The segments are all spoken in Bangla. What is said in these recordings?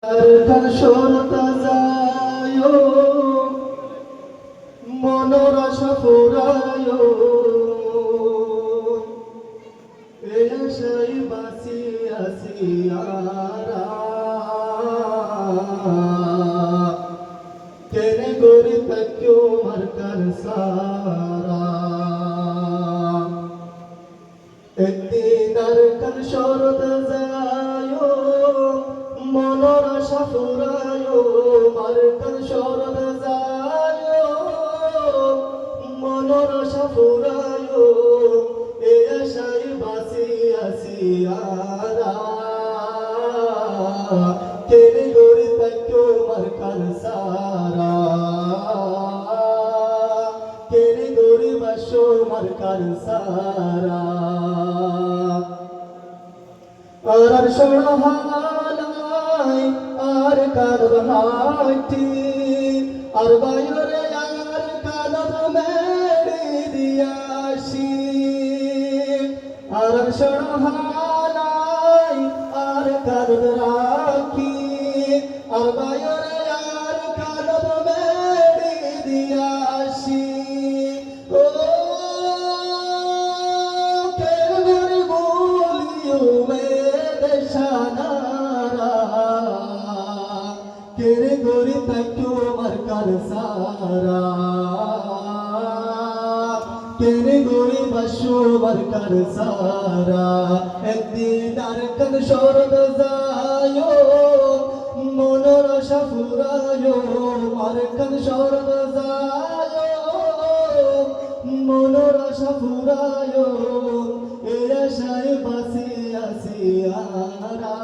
কার সরতা যায় মনর আশা ফুরায় এ আশাই বাঁচি আছি আরা কেনে গরি তাক্যো মার্কার সারা একদিন আর কার সরতা যায় মনর আশা ফুরায় মার্কার সরতা যায় মনর আশা ফুরায় এ আশাই বাঁচি আছি আরা কেনে গরি তাক্যো মার্কার সারা কেনে গরি বাসো মার্কার সারা আর সরহালাই আর কারর হাটি আর বাইরে আর কানর মেড়ি দিয়াসি আর সরহালাই আর কারর রাখি আর বাইরে আর কানর মেড়ি দিয়াসি ও কেন বলিও শানারা কেরে গরি তাক্যো মার্কার সারা কেরে গরি বাসো মার্কার সারা একদিন আর কান সরদ যায় মনর আশা ফুরায় মার্কার সরদ যায় মনর আশা ফুরায় এ আশায় বাঁচি আছি আরা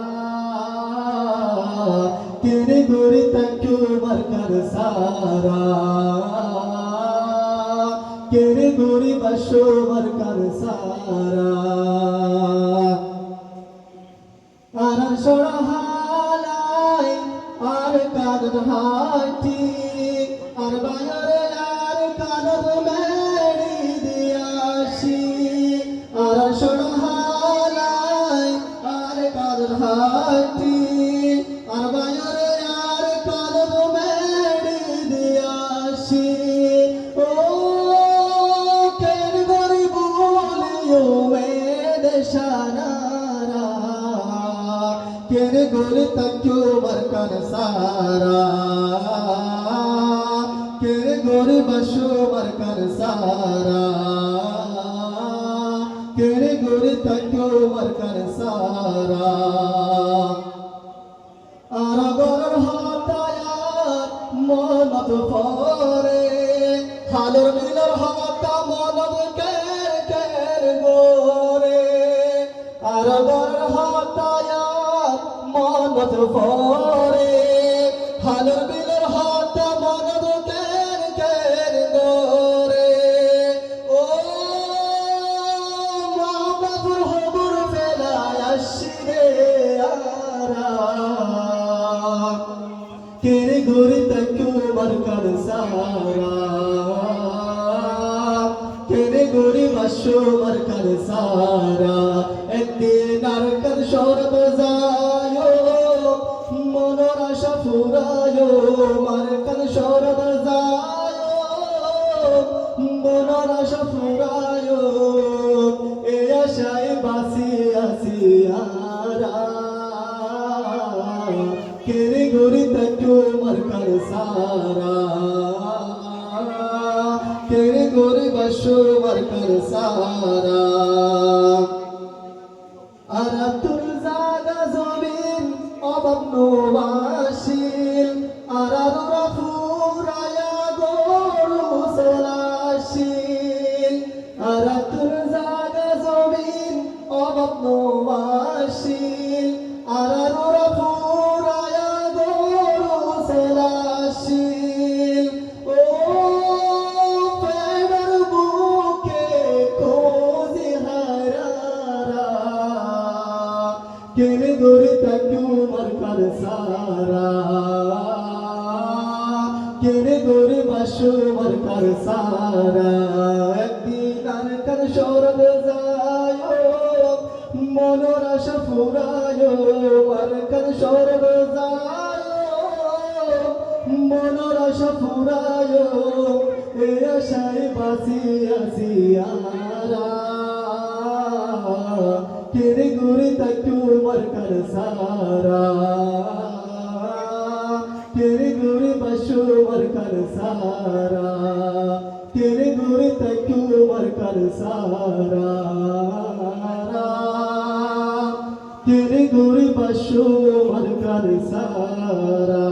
কেনে গরি তাক্যো মার্কার সারা কেনে গরি বাসো মার্কার সারা আর সরহালাই আর কানর হাটি আর বাইরে আর কানর মেড়ি দিয়াসি আর সরহালাই আর কানর হাটি আর বাইরে আর কানর মেড়ি দিয়াসি ও কেন গরি বলিও দেশানারা কেন গরি তাক্যো মার্কার সারা কেন গরি বাসো মার্কার সারা কেন গরি তাক্যো মার্কার সারা আর গরর হতায়াত মনত পরে হালর মিলর হতা মনত কের কের গোরে আর গরর হতায়াত মনত পরে হালর মিলর হতা মনত কের কের গোরে ও মা বাবুর হবুর ফেলায় আসিরে আরা কেরে গরি তাক্যো মার্কার সারা কেরে গরি বাসো মার্কার সারা একদিন আর কার সরদ যায় মনর আশা ফুরায় মার্কার সরদ যায় মনর আশা ফুরায় এ আশায় বাঁচি আছি আরা কেরে গরি তাক্যো মার্কার সারা কেরে গরি বাসো মার্কার সারা আর তুর জাগা জমিন অভাব নবাসিল আর আরোরা ফুরায়া গরু মুসলাশিল আর তুর জাগা জমিন অভাব নবাসিল আর আরোরা ফুরায়া গরু মুসলাশিল ও পেড়ার বুকে খোঁজি হারারা কেনে গরি তাক্যো মার্কার সারা কেনে গরি বাসো মার্কার সারা একদিন আর কার সরদ যায় মনর আশা ফুরায় মার্কার সরদ যায় ভালোবাসা ফুরায় এ আশায় বাসি আছি আমরা কেরে গুরে তাকু মার্কার সারা কেরে গুরে বাসু মার্কার সারা কেরে গুরে তাকু মার্কার সারা কেরে গুরে বাসু মার্কার সারা